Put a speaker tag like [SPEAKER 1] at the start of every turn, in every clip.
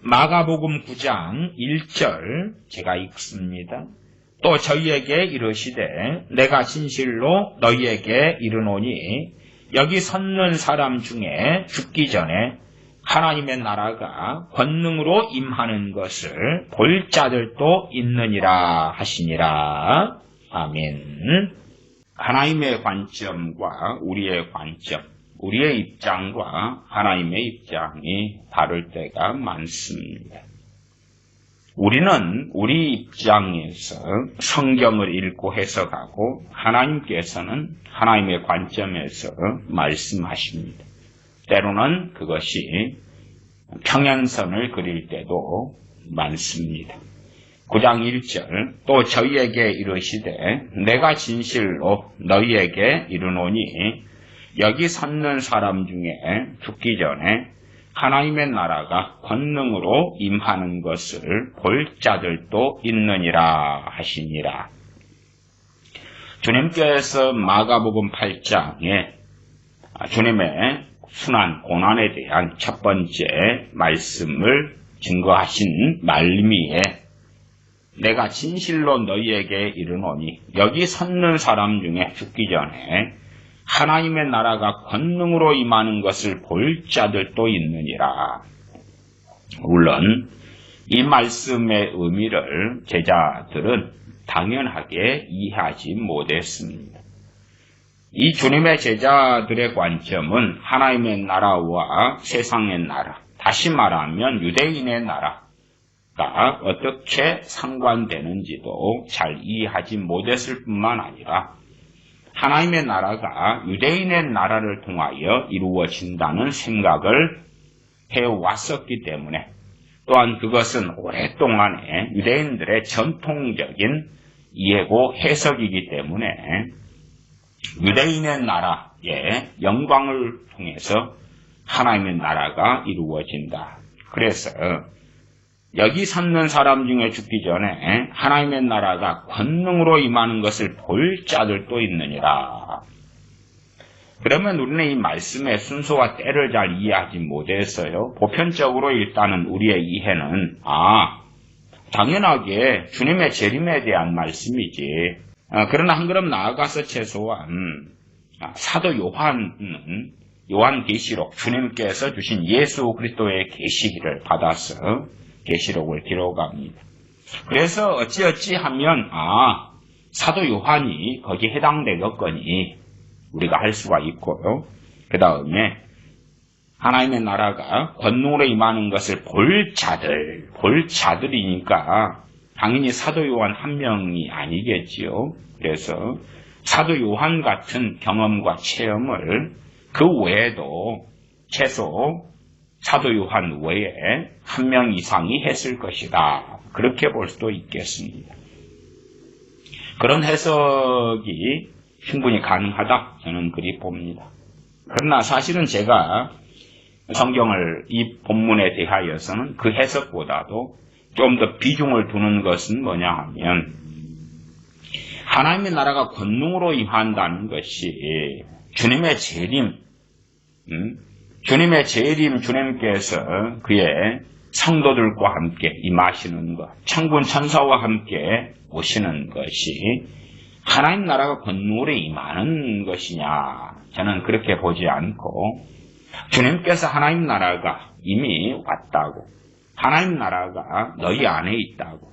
[SPEAKER 1] 마가복음 9장 1절 제가 읽습니다. 또 저희에게 이르시되 내가 진실로 너희에게 이르노니 여기 섰는 사람 중에 죽기 전에 하나님의 나라가 권능으로 임하는 것을 볼 자들도 있느니라 하시니라. 아멘. 하나님의 관점과 우리의 관점, 우리의 입장과 하나님의 입장이 다를 때가 많습니다. 우리는 우리 입장에서 성경을 읽고 해석하고 하나님께서는 하나님의 관점에서 말씀하십니다. 때로는 그것이 평행선을 그릴 때도 많습니다. 9장 1절 또 저희에게 이르시되 내가 진실로 너희에게 이르노니 여기 섰는 사람 중에 죽기 전에 하나님의 나라가 권능으로 임하는 것을 볼 자들도 있느니라 하시니라. 주님께서 마가복음 8장에 주님의 순환, 고난에 대한 첫 번째 말씀을 증거하신 말미에 내가 진실로 너희에게 이르노니 여기 섰는 사람 중에 죽기 전에 하나님의 나라가 권능으로 임하는 것을 볼 자들도 있느니라. 물론 이 말씀의 의미를 제자들은 당연하게 이해하지 못했습니다. 이 주님의 제자들의 관점은 하나님의 나라와 세상의 나라, 다시 말하면 유대인의 나라가 어떻게 상관되는지도 잘 이해하지 못했을 뿐만 아니라 하나님의 나라가 유대인의 나라를 통하여 이루어진다는 생각을 해왔었기 때문에 또한 그것은 오랫동안의 유대인들의 전통적인 이해고 해석이기 때문에 유대인의 나라의 영광을 통해서 하나님의 나라가 이루어진다. 그래서 여기 섰는 사람 중에 죽기 전에 하나님의 나라가 권능으로 임하는 것을 볼 자들도 있느니라. 그러면 우리는 이 말씀의 순서와 때를 잘 이해하지 못해서요. 보편적으로 일단은 우리의 이해는 당연하게 주님의 재림에 대한 말씀이지. 그러나 한 걸음 나아가서 최소한 사도 요한은 요한계시록 주님께서 주신 예수 그리스도의 계시를 받아서 계시록을 기록합니다. 그래서 어찌하면 사도 요한이 거기에 해당되겠거니 우리가 할 수가 있고요. 그 다음에 하나님의 나라가 권능으로 임하는 것을 볼 자들이니까 당연히 사도 요한 한 명이 아니겠지요. 그래서 사도 요한 같은 경험과 체험을 그 외에도 최소 사도 요한 외에 한 명 이상이 했을 것이다. 그렇게 볼 수도 있겠습니다. 그런 해석이 충분히 가능하다. 저는 그리 봅니다. 그러나 사실은 제가 성경을 이 본문에 대하여서는 그 해석보다도 좀 더 비중을 두는 것은 뭐냐 하면 하나님의 나라가 권능으로 임한다는 것이 주님의 재림, 주님께서 그의 성도들과 함께 임하시는 것, 천군 천사와 함께 오시는 것이 하나님 나라가 권능으로 임하는 것이냐, 저는 그렇게 보지 않고 주님께서 하나님 나라가 이미 왔다고, 하나님 나라가 너희 안에 있다고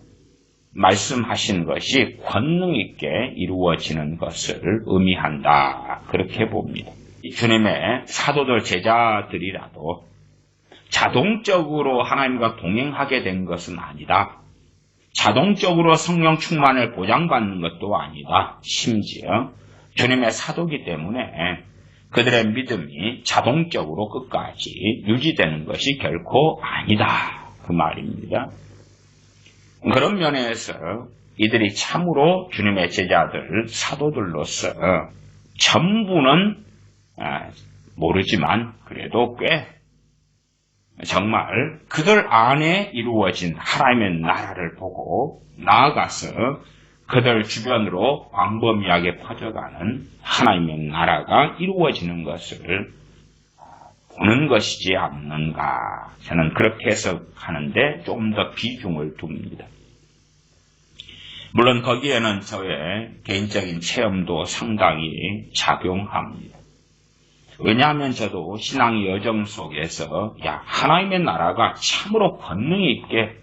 [SPEAKER 1] 말씀하신 것이 권능 있게 이루어지는 것을 의미한다. 그렇게 봅니다. 주님의 사도들 제자들이라도 자동적으로 하나님과 동행하게 된 것은 아니다. 자동적으로 성령 충만을 보장받는 것도 아니다. 심지어 주님의 사도기 때문에 그들의 믿음이 자동적으로 끝까지 유지되는 것이 결코 아니다. 그 말입니다. 그런 면에서 이들이 참으로 주님의 제자들, 사도들로서 전부는 모르지만 그래도 꽤 정말 그들 안에 이루어진 하나님의 나라를 보고 나아가서 그들 주변으로 광범위하게 퍼져가는 하나님의 나라가 이루어지는 것을 보는 것이지 않는가. 저는 그렇게 해석하는데 좀 더 비중을 둡니다. 물론 거기에는 저의 개인적인 체험도 상당히 작용합니다. 왜냐하면 저도 신앙의 여정 속에서 하나님의 나라가 참으로 권능 있게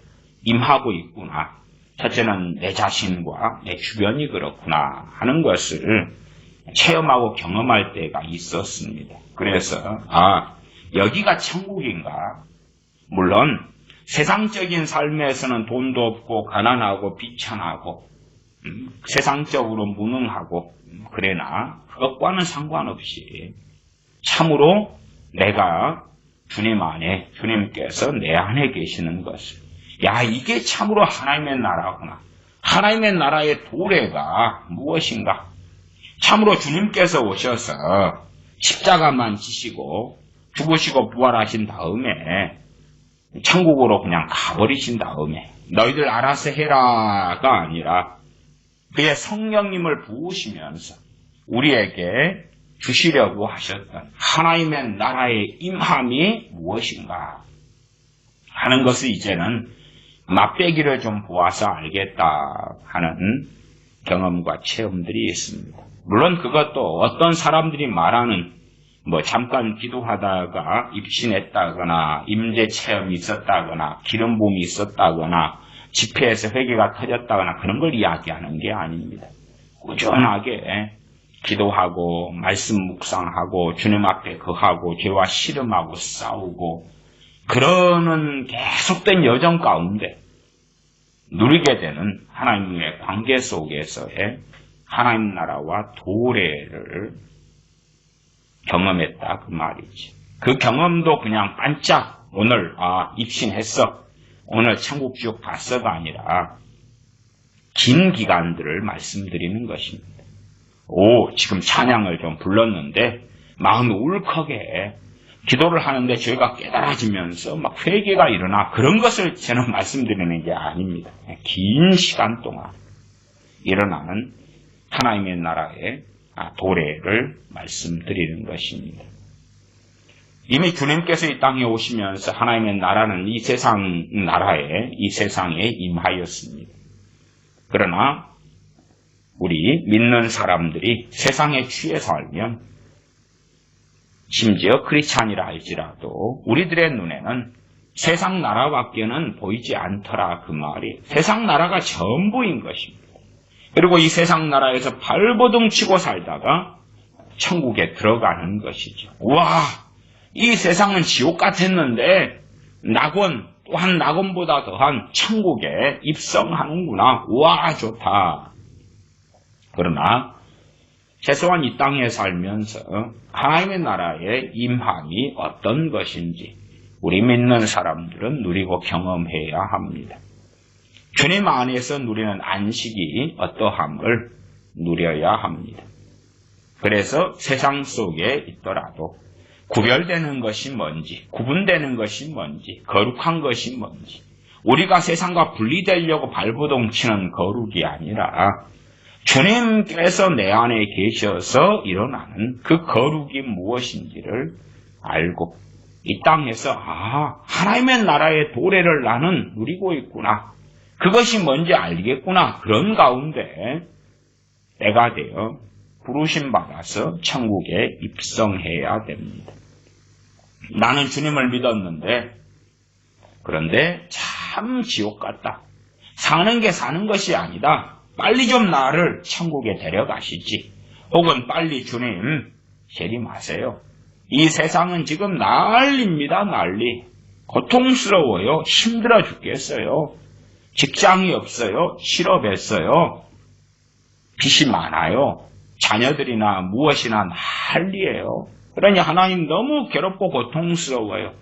[SPEAKER 1] 임하고 있구나. 첫째는 내 자신과 내 주변이 그렇구나 하는 것을 체험하고 경험할 때가 있었습니다. 그래서 여기가 천국인가? 물론 세상적인 삶에서는 돈도 없고 가난하고 비천하고 세상적으로 무능하고 그러나 그것과는 상관없이 참으로 내가 주님 안에 주님께서 내 안에 계시는 것을 이게 참으로 하나님의 나라구나. 하나님의 나라의 도래가 무엇인가? 참으로 주님께서 오셔서 십자가만 지시고 죽으시고 부활하신 다음에 천국으로 그냥 가버리신 다음에 너희들 알아서 해라가 아니라 그의 성령님을 부으시면서 우리에게 주시려고 하셨던 하나님의 나라의 임함이 무엇인가 하는 것을 이제는 맛배기를 좀 보아서 알겠다 하는 경험과 체험들이 있습니다. 물론 그것도 어떤 사람들이 말하는 잠깐 기도하다가 입신했다거나 임재 체험이 있었다거나 기름 부음이 있었다거나 집회에서 회개가 터졌다거나 그런 걸 이야기하는 게 아닙니다. 꾸준하게 기도하고 말씀 묵상하고 주님 앞에 거하고 죄와 씨름하고 싸우고 그러는 계속된 여정 가운데 누리게 되는 하나님의 관계 속에서의 하나님 나라와 도래를 경험했다 그 말이지. 그 경험도 그냥 반짝 오늘 입신했어. 오늘 천국 지옥 갔어가 아니라 긴 기간들을 말씀드리는 것입니다. 지금 찬양을 좀 불렀는데 마음이 울컥해. 기도를 하는데 저희가 깨달아지면서 막 회개가 일어나. 그런 것을 저는 말씀드리는 게 아닙니다. 긴 시간 동안 일어나는 하나님의 나라의 도래를 말씀드리는 것입니다. 이미 주님께서 이 땅에 오시면서 하나님의 나라는 이 세상에 임하였습니다. 그러나 우리 믿는 사람들이 세상에 취해 살면 심지어 크리스찬이라 할지라도 우리들의 눈에는 세상 나라밖에는 보이지 않더라 그 말이 세상 나라가 전부인 것입니다. 그리고 이 세상 나라에서 발버둥 치고 살다가 천국에 들어가는 것이죠. 이 세상은 지옥 같았는데 또한 낙원보다 더한 천국에 입성하는구나. 좋다. 그러나 최소한 이 땅에 살면서 하나님의 나라의 임함이 어떤 것인지 우리 믿는 사람들은 누리고 경험해야 합니다. 주님 안에서 누리는 안식이 어떠함을 누려야 합니다. 그래서 세상 속에 있더라도 구별되는 것이 뭔지, 구분되는 것이 뭔지, 거룩한 것이 뭔지, 우리가 세상과 분리되려고 발버둥 치는 거룩이 아니라 주님께서 내 안에 계셔서 일어나는 그 거룩이 무엇인지를 알고 이 땅에서 하나님의 나라의 도래를 나는 누리고 있구나. 그것이 뭔지 알겠구나. 그런 가운데 때가 되어 부르심 받아서 천국에 입성해야 됩니다. 나는 주님을 믿었는데 그런데 참 지옥 같다. 사는 게 사는 것이 아니다. 빨리 좀 나를 천국에 데려가시지. 혹은 빨리 주님 재림하세요. 이 세상은 지금 난리입니다. 난리. 고통스러워요. 힘들어 죽겠어요. 직장이 없어요. 실업했어요. 빚이 많아요. 자녀들이나 무엇이나 난리예요. 그러니 하나님 너무 괴롭고 고통스러워요.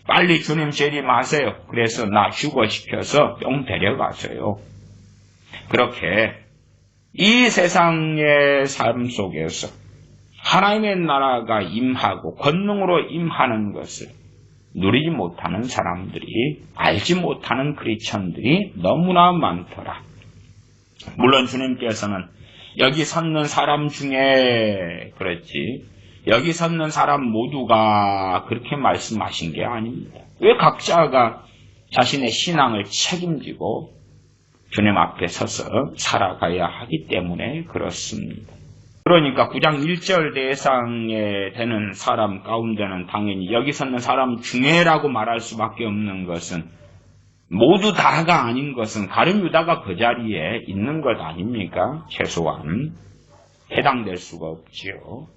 [SPEAKER 1] 빨리 주님 재림하세요. 그래서 나 휴거시켜서 뿅 데려가세요. 그렇게 이 세상의 삶 속에서 하나님의 나라가 임하고 권능으로 임하는 것을 누리지 못하는 사람들이, 알지 못하는 크리스천들이 너무나 많더라. 물론 주님께서는 여기 섰는 사람 중에 그렇지 여기 섰는 사람 모두가 그렇게 말씀하신 게 아닙니다. 왜 각자가 자신의 신앙을 책임지고 주님 앞에 서서 살아가야 하기 때문에 그렇습니다. 그러니까 9장 1절 대상에 되는 사람 가운데는 당연히 여기 섰는 사람 중에라고 말할 수밖에 없는 것은 모두 다가 아닌 것은 가룟 유다가 그 자리에 있는 것 아닙니까? 최소한 해당될 수가 없지요.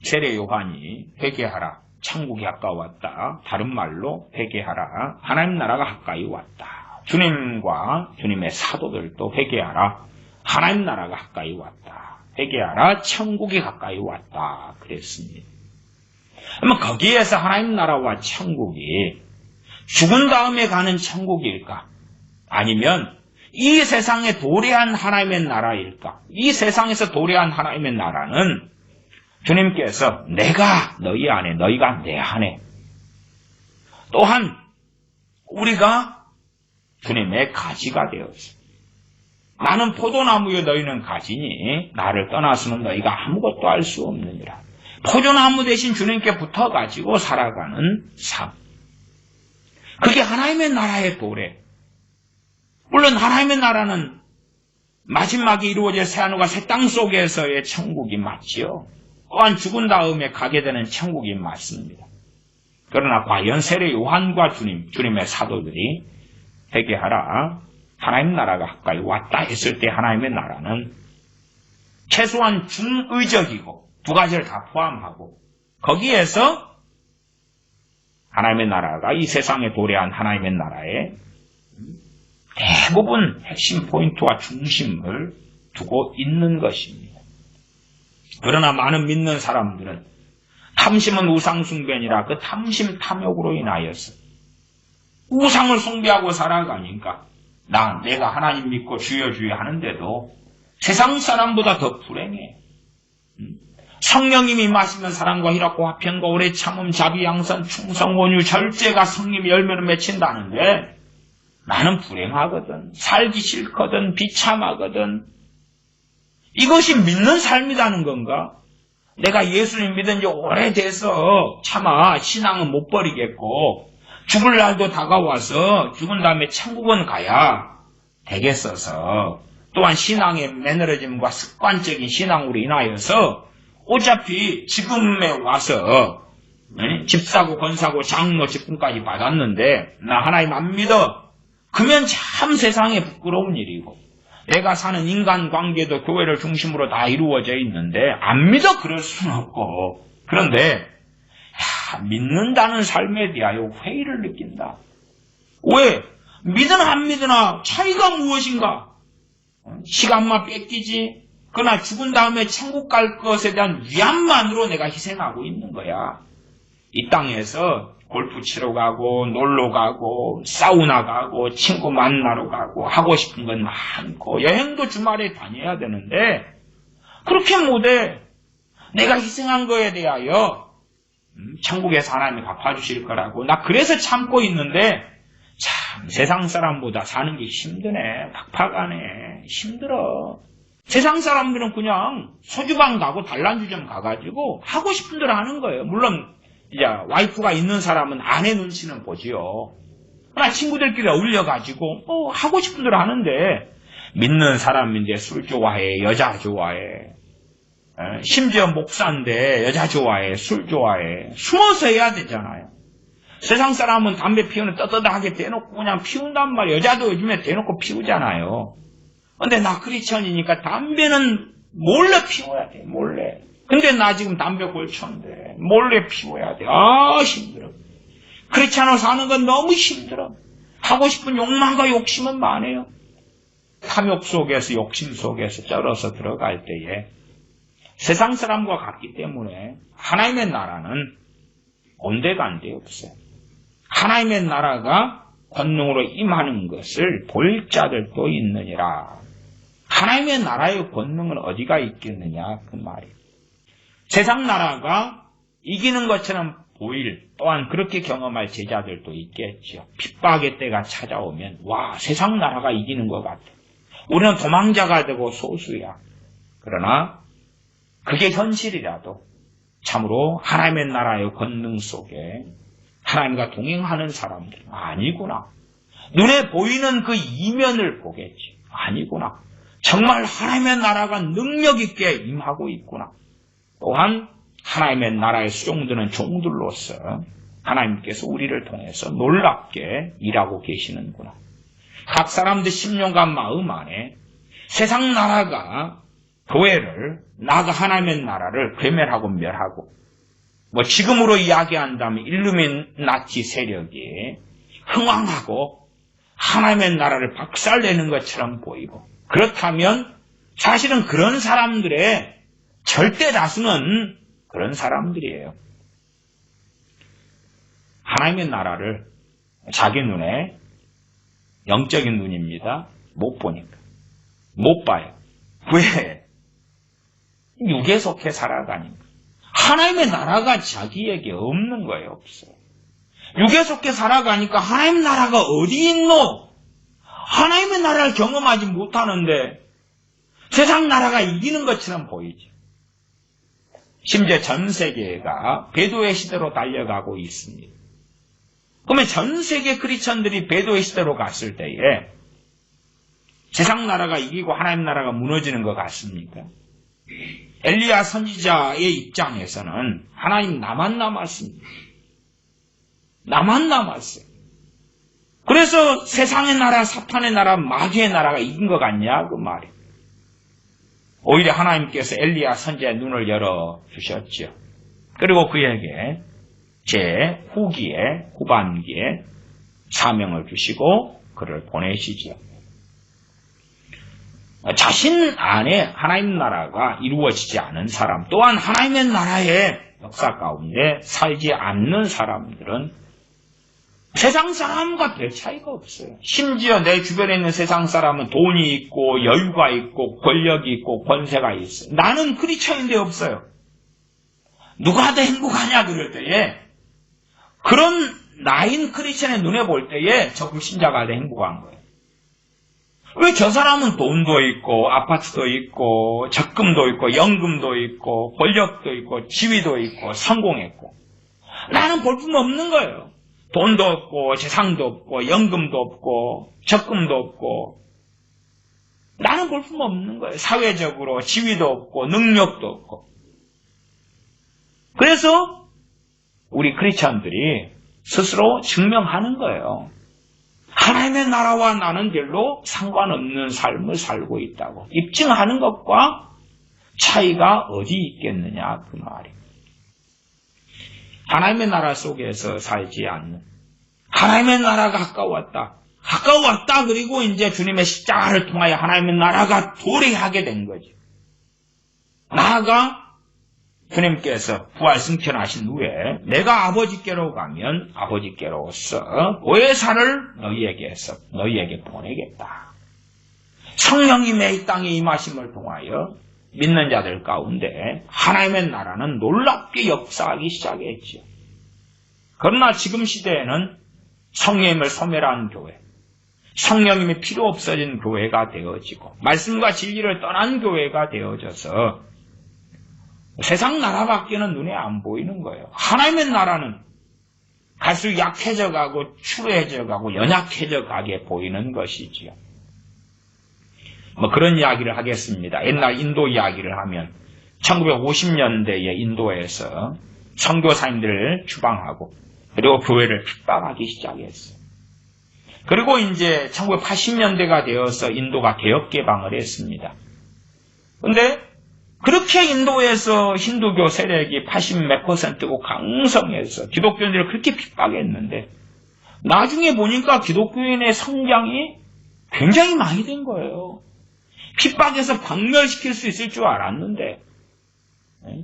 [SPEAKER 1] 세례 요한이 회개하라, 천국이 가까웠다. 다른 말로 회개하라, 하나님 나라가 가까이 왔다. 주님과 주님의 사도들도 회개하라, 하나님 나라가 가까이 왔다. 회개하라, 천국이 가까이 왔다. 그랬습니다. 그러면 거기에서 하나님 나라와 천국이 죽은 다음에 가는 천국일까? 아니면 이 세상에 도래한 하나님의 나라일까? 이 세상에서 도래한 하나님의 나라는 주님께서 내가 너희 안에, 너희가 내 안에, 또한 우리가 주님의 가지가 되었어. 나는 포도나무여 너희는 가지니 나를 떠나서는 너희가 아무것도 할 수 없느니라. 포도나무 대신 주님께 붙어가지고 살아가는 삶. 그게 하나님의 나라의 도래. 물론 하나님의 나라는 마지막에 이루어질 새하늘과 새 땅 속에서의 천국이 맞지요. 또한 죽은 다음에 가게 되는 천국이 맞습니다. 그러나 과연 세례 요한과 주님의 사도들이 회개하라, 하나님 나라가 가까이 왔다 했을 때 하나님의 나라는 최소한 중의적이고 두 가지를 다 포함하고 거기에서 하나님의 나라가 이 세상에 도래한 하나님의 나라의 대부분 핵심 포인트와 중심을 두고 있는 것입니다. 그러나 많은 믿는 사람들은 탐심은 우상숭배니라 그 탐심 탐욕으로 인하여서 우상을 숭배하고 살아가니까 내가 하나님 믿고 주여 주여 하는데도 세상 사람보다 더 불행해. 성령님이 마시면 사랑과 희락과 화평과 오래 참음 자비 양선 충성 온유 절제가 성님의 열매를 맺힌다는데 나는 불행하거든. 살기 싫거든. 비참하거든. 이것이 믿는 삶이라는 건가? 내가 예수님 믿은 지 오래돼서 차마 신앙은 못 버리겠고 죽을 날도 다가와서 죽은 다음에 천국은 가야 되겠어서 또한 신앙의 매너리즘과 습관적인 신앙으로 인하여서 어차피 지금에 와서 집사고 권사고 장로 직분까지 받았는데 나 하나님 안 믿어. 그러면 참 세상에 부끄러운 일이고 내가 사는 인간관계도 교회를 중심으로 다 이루어져 있는데 안 믿어 그럴 수는 없고 그런데 믿는다는 삶에 대하여 회의를 느낀다. 왜? 믿으나 안 믿으나 차이가 무엇인가? 시간만 뺏기지. 그러나 죽은 다음에 천국 갈 것에 대한 위안만으로 내가 희생하고 있는 거야. 이 땅에서 골프 치러 가고 놀러 가고 사우나 가고 친구 만나러 가고 하고 싶은 건 많고 여행도 주말에 다녀야 되는데 그렇게 못해. 내가 희생한 거에 대하여 천국에서 하나님이 갚아주실 거라고 나 그래서 참고 있는데 참 세상 사람보다 사는 게 힘드네. 팍팍하네. 힘들어. 세상 사람들은 그냥 소주방 가고 단란주점 가가지고 하고 싶은 대로 하는 거예요. 물론 이제 와이프가 있는 사람은 아내 눈치는 보지요. 그러나 친구들끼리 어울려가지고 하고 싶은 대로 하는데 믿는 사람인데 술 좋아해, 여자 좋아해. 심지어 목사인데 여자 좋아해, 술 좋아해. 숨어서 해야 되잖아요. 세상 사람은 담배 피우는 떳떳하게 대놓고 그냥 피운단 말이에요. 여자도 요즘에 대놓고 피우잖아요. 근데 나 크리스천이니까 담배는 몰래 피워야 돼, 몰래. 근데 나 지금 담배 골초인데 몰래 피워야 돼. 힘들어. 크리스천으로 사는 건 너무 힘들어. 하고 싶은 욕망과 욕심은 많아요. 탐욕 속에서 욕심 속에서 쩔어서 들어갈 때에 세상 사람과 같기 때문에 하나님의 나라는 온데간데 없어요. 하나님의 나라가 권능으로 임하는 것을 볼 자들도 있느니라. 하나님의 나라의 권능은 어디가 있겠느냐 그 말이에요. 세상 나라가 이기는 것처럼 보일 또한 그렇게 경험할 제자들도 있겠죠. 핍박의 때가 찾아오면 와 세상 나라가 이기는 것 같아. 우리는 도망자가 되고 소수야. 그러나 그게 현실이라도 참으로 하나님의 나라의 권능 속에 하나님과 동행하는 사람들 아니구나. 눈에 보이는 그 이면을 보겠지. 아니구나. 정말 하나님의 나라가 능력 있게 임하고 있구나. 또한 하나님의 나라의 수종드는 종들로서 하나님께서 우리를 통해서 놀랍게 일하고 계시는구나. 각 사람들 심령과 마음 안에 세상 나라가 교회를 나아가 하나님의 나라를 괴멸하고 멸하고 지금으로 이야기한다면 일루미나티 세력이 흥왕하고 하나님의 나라를 박살내는 것처럼 보이고 그렇다면 사실은 그런 사람들의 절대 다수는 그런 사람들이에요. 하나님의 나라를 자기 눈에 영적인 눈입니다. 못 보니까. 못 봐요. 왜? 육에 속해 살아가니까. 하나님의 나라가 자기에게 없는 거예요. 없어요. 육에 속해 살아가니까 하나님의 나라가 어디 있노? 하나님의 나라를 경험하지 못하는데 세상 나라가 이기는 것처럼 보이죠. 심지어 전 세계가 배도의 시대로 달려가고 있습니다. 그러면 전 세계 크리스천들이 배도의 시대로 갔을 때에 세상 나라가 이기고 하나님 나라가 무너지는 것 같습니까? 엘리야 선지자의 입장에서는 하나님 나만 남았습니다. 나만 남았어요. 그래서 세상의 나라, 사탄의 나라, 마귀의 나라가 이긴 것 같냐 그 말이에요. 오히려 하나님께서 엘리야 선지자의 눈을 열어주셨죠. 그리고 그에게 제 후기에 후반기에 사명을 주시고 그를 보내시죠. 자신 안에 하나님 나라가 이루어지지 않은 사람 또한 하나님의 나라의 역사 가운데 살지 않는 사람들은 세상 사람과 별 차이가 없어요. 심지어 내 주변에 있는 세상 사람은 돈이 있고 여유가 있고 권력이 있고 권세가 있어요. 나는 크리스천인데 없어요. 누가 더 행복하냐 그럴 때에 그런 나인 크리스천의 눈에 볼 때에 저 불신자가 더 행복한 거예요. 왜 저 사람은 돈도 있고 아파트도 있고 적금도 있고 연금도 있고 권력도 있고 지위도 있고 성공했고 나는 볼품 없는 거예요. 돈도 없고 재산도 없고 연금도 없고 적금도 없고 나는 볼품 없는 거예요. 사회적으로 지위도 없고 능력도 없고. 그래서 우리 크리스천들이 스스로 증명하는 거예요. 하나님의 나라와 나는 별로 상관없는 삶을 살고 있다고 입증하는 것과 차이가 어디 있겠느냐 그 말이에요. 하나님의 나라 속에서 살지 않는 하나님의 나라가 가까웠다 그리고 이제 주님의 십자가를 통하여 하나님의 나라가 도래하게 된 거죠. 나아가 주님께서 부활 승천하신 후에 내가 아버지께로 가면 아버지께로서 보혜사를 너희에게 보내겠다. 성령님의 이 땅에 임하심을 통하여 믿는 자들 가운데 하나님의 나라는 놀랍게 역사하기 시작했죠. 그러나 지금 시대에는 성령님을 소멸한 교회, 성령님이 필요 없어진 교회가 되어지고 말씀과 진리를 떠난 교회가 되어져서 세상 나라밖에는 눈에 안 보이는 거예요. 하나님의 나라는 갈수록 약해져 가고 추해져 가고 연약해져 가게 보이는 것이지요. 그런 이야기를 하겠습니다. 옛날 인도 이야기를 하면 1950년대에 인도에서 선교사님들을 추방하고 그리고 교회를 핍박하기 시작했어요. 그리고 이제 1980년대가 되어서 인도가 개혁 개방을 했습니다. 그런데 그렇게 인도에서 힌두교 세력이 80몇 %고 강성해서 기독교인들을 그렇게 핍박했는데 나중에 보니까 기독교인의 성장이 굉장히 많이 된 거예요. 핍박해서 박멸시킬 수 있을 줄 알았는데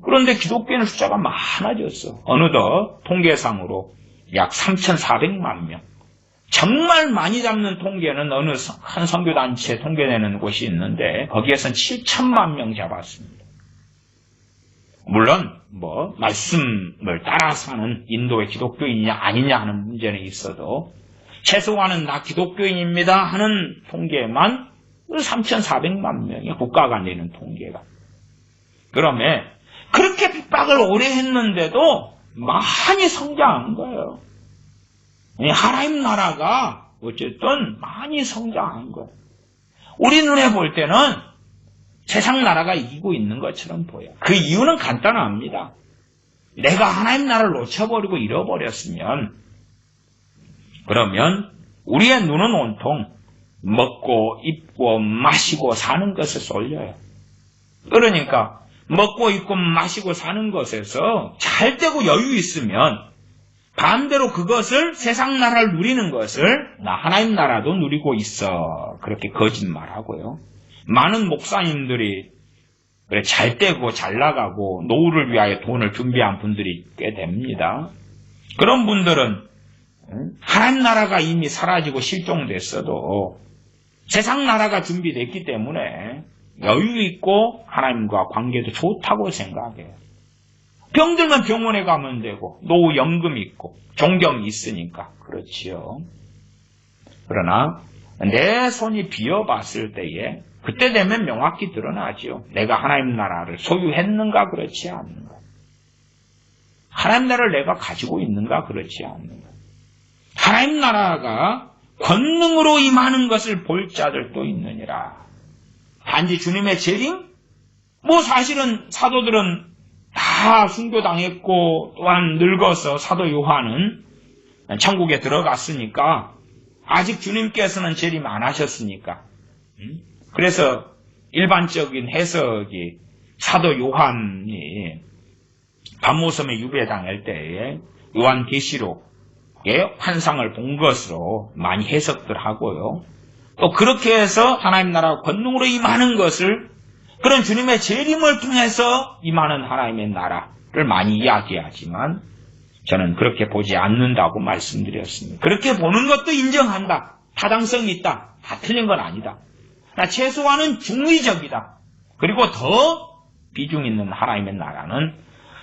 [SPEAKER 1] 그런데 기독교인의 숫자가 많아졌어. 어느덧 통계상으로 약 3,400만 명. 정말 많이 잡는 통계는 어느 한 선교단체 통계내는 곳이 있는데 거기에선 7천만 명 잡았습니다. 물론 말씀을 따라 사는 인도의 기독교인이냐 아니냐 하는 문제는 있어도 최소한은 나 기독교인입니다 하는 통계만 3,400만 명이 국가가 내는 통계가. 그러면 그렇게 핍박을 오래 했는데도 많이 성장한 거예요. 하나님 나라가 어쨌든 많이 성장한 거예요. 우리 눈에 볼 때는 세상 나라가 이기고 있는 것처럼 보여요. 그 이유는 간단합니다. 내가 하나님 나라를 놓쳐버리고 잃어버렸으면 그러면 우리의 눈은 온통 먹고 입고 마시고 사는 것에 쏠려요. 그러니까 먹고 입고 마시고 사는 것에서 잘 되고 여유 있으면 반대로 그것을 세상 나라를 누리는 것을 나 하나님 나라도 누리고 있어. 그렇게 거짓말하고요. 많은 목사님들이 그래 잘 되고 잘 나가고 노후를 위하여 돈을 준비한 분들이 꽤 됩니다. 그런 분들은 하나님 나라가 이미 사라지고 실종됐어도 세상 나라가 준비됐기 때문에 여유 있고 하나님과 관계도 좋다고 생각해요. 병들면 병원에 가면 되고 노후연금 있고 존경이 있으니까 그렇지요. 그러나 내 손이 비어봤을 때에 그때 되면 명확히 드러나죠. 내가 하나님 나라를 소유했는가 그렇지 않는가. 하나님 나라를 내가 가지고 있는가 그렇지 않는가. 하나님 나라가 권능으로 임하는 것을 볼 자들도 있느니라. 단지 주님의 재림? 사실은 사도들은 다 순교당했고 또한 늙어서 사도 요한은 천국에 들어갔으니까 아직 주님께서는 재림 안 하셨으니까 그래서 일반적인 해석이 사도 요한이 밤모섬에 유배당할 때에 요한계시록의 환상을 본 것으로 많이 해석들 하고요. 또 그렇게 해서 하나님 나라가 권능으로 임하는 것을 그런 주님의 재림을 통해서 임하는 하나님의 나라를 많이 이야기하지만 저는 그렇게 보지 않는다고 말씀드렸습니다. 그렇게 보는 것도 인정한다. 타당성이 있다. 다 틀린 건 아니다. 최소한은 중의적이다. 그리고 더 비중 있는 하나님의 나라는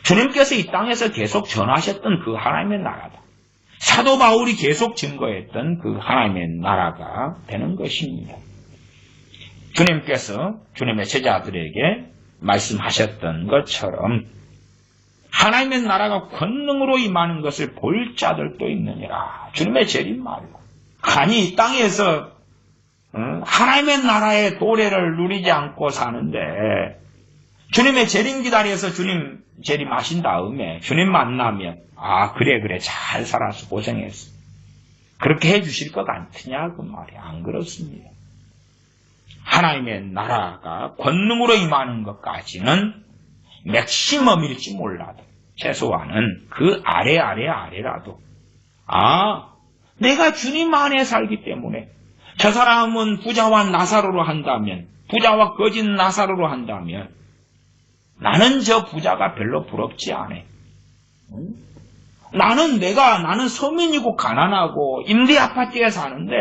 [SPEAKER 1] 주님께서 이 땅에서 계속 전하셨던 그 하나님의 나라다. 사도 바울이 계속 증거했던 그 하나님의 나라가 되는 것입니다. 주님께서 주님의 제자들에게 말씀하셨던 것처럼 하나님의 나라가 권능으로 임하는 것을 볼 자들도 있느니라. 주님의 재림 말고. 아니 이 땅에서 하나님의 나라의 도래를 누리지 않고 사는데 주님의 재림 기다려서 주님 재림하신 다음에 주님 만나면 그래 잘 살아서 고생했어. 그렇게 해주실 것 같으냐 그 말이 안 그렇습니다. 하나님의 나라가 권능으로 임하는 것까지는 맥시멈일지 몰라도 최소한은 그 아래라도 내가 주님 안에 살기 때문에 저 사람은 부자와 나사로로 한다면 부자와 거짓 나사로로 한다면 나는 저 부자가 별로 부럽지 않아. 나는 서민이고 가난하고 임대 아파트에 사는데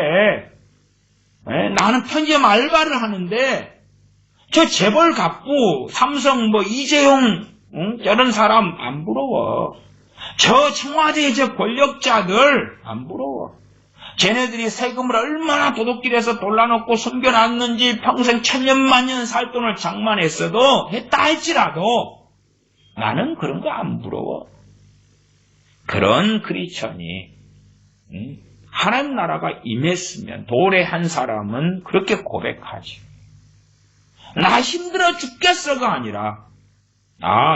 [SPEAKER 1] 나는 편의점 알바를 하는데 저 재벌 갑부 삼성 이재용 이런 사람 안 부러워. 저 청와대의 저 권력자들 안 부러워. 쟤네들이 세금을 얼마나 도둑질해서 돌려놓고 숨겨놨는지 평생 천년만년 살 돈을 장만했어도 했다 할지라도 나는 그런 거 안 부러워. 그런 크리스천이 하나님 나라가 임했으면 도래한 사람은 그렇게 고백하지. 나 힘들어 죽겠어가 아니라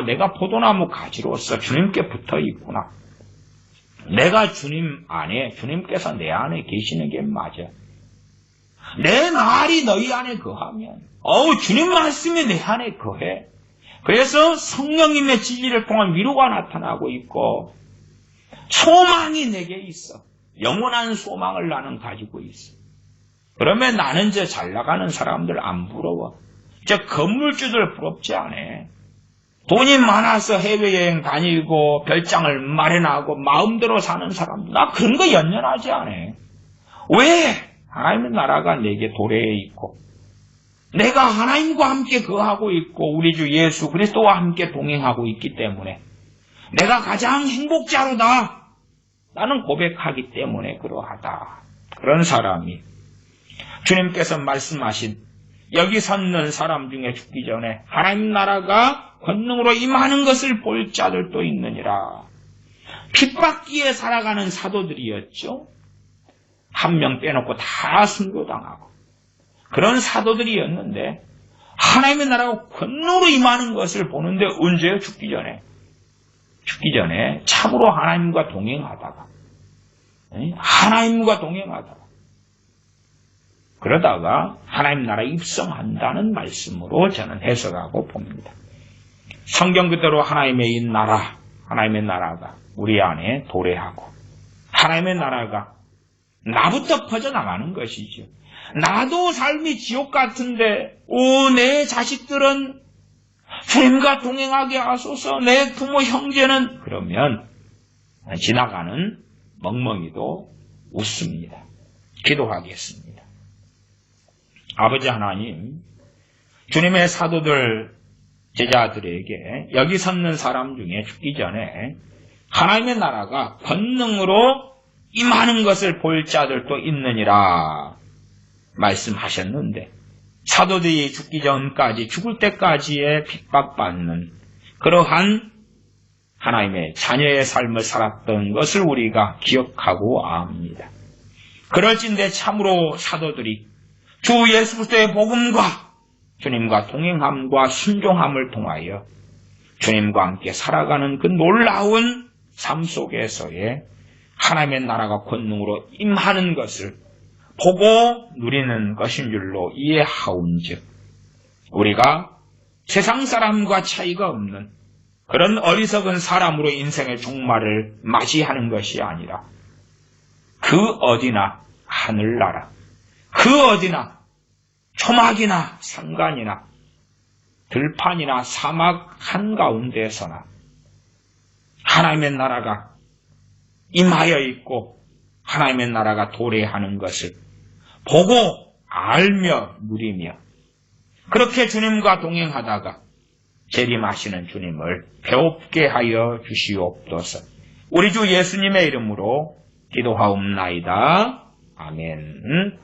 [SPEAKER 1] 내가 포도나무 가지로서 주님께 붙어 있구나. 내가 주님 안에 주님께서 내 안에 계시는 게 맞아. 내 말이 너희 안에 거하면 주님 말씀이 내 안에 거해. 그래서 성령님의 진리를 통한 위로가 나타나고 있고 소망이 내게 있어. 영원한 소망을 나는 가지고 있어. 그러면 나는 저 잘 나가는 사람들 안 부러워. 저 건물주들 부럽지 않아. 돈이 많아서 해외여행 다니고 별장을 마련하고 마음대로 사는 사람들 나 그런 거 연연하지 않아. 왜? 하나님의 나라가 내게 도래해 있고 내가 하나님과 함께 거하고 있고 우리 주 예수 그리스도와 함께 동행하고 있기 때문에 내가 가장 행복자로다. 나는 고백하기 때문에 그러하다. 그런 사람이 주님께서 말씀하신 여기 섰는 사람 중에 죽기 전에 하나님 나라가 권능으로 임하는 것을 볼 자들도 있느니라. 핍박기에 살아가는 사도들이었죠. 한 명 빼놓고 다 순교당하고 그런 사도들이었는데 하나님의 나라가 권능으로 임하는 것을 보는데 언제요? 죽기 전에 참으로 하나님과 동행하다가 그러다가 하나님 나라에 입성한다는 말씀으로 저는 해석하고 봅니다. 성경 그대로 하나님의 나라가 우리 안에 도래하고 하나님의 나라가 나부터 퍼져나가는 것이죠. 나도 삶이 지옥 같은데 내 자식들은 주님과 동행하게 하소서. 내 부모 형제는 그러면 지나가는 멍멍이도 웃습니다. 기도하겠습니다. 아버지 하나님, 주님의 사도들 제자들에게 여기 섰는 사람 중에 죽기 전에 하나님의 나라가 권능으로 임하는 것을 볼 자들도 있느니라 말씀하셨는데 사도들이 죽기 전까지 죽을 때까지의 핍박받는 그러한 하나님의 자녀의 삶을 살았던 것을 우리가 기억하고 압니다. 그럴진데 참으로 사도들이 주 예수 그리스도의 복음과 주님과 동행함과 순종함을 통하여 주님과 함께 살아가는 그 놀라운 삶 속에서의 하나님의 나라가 권능으로 임하는 것을 보고 누리는 것인 줄로 이해하온즉 우리가 세상 사람과 차이가 없는 그런 어리석은 사람으로 인생의 종말을 맞이하는 것이 아니라 그 어디나 하늘나라, 그 어디나 초막이나 산간이나 들판이나 사막 한가운데서나 하나님의 나라가 임하여 있고 하나님의 나라가 도래하는 것을 보고 알며 누리며 그렇게 주님과 동행하다가 재림하시는 주님을 배웁게 하여 주시옵소서. 우리 주 예수님의 이름으로 기도하옵나이다. 아멘.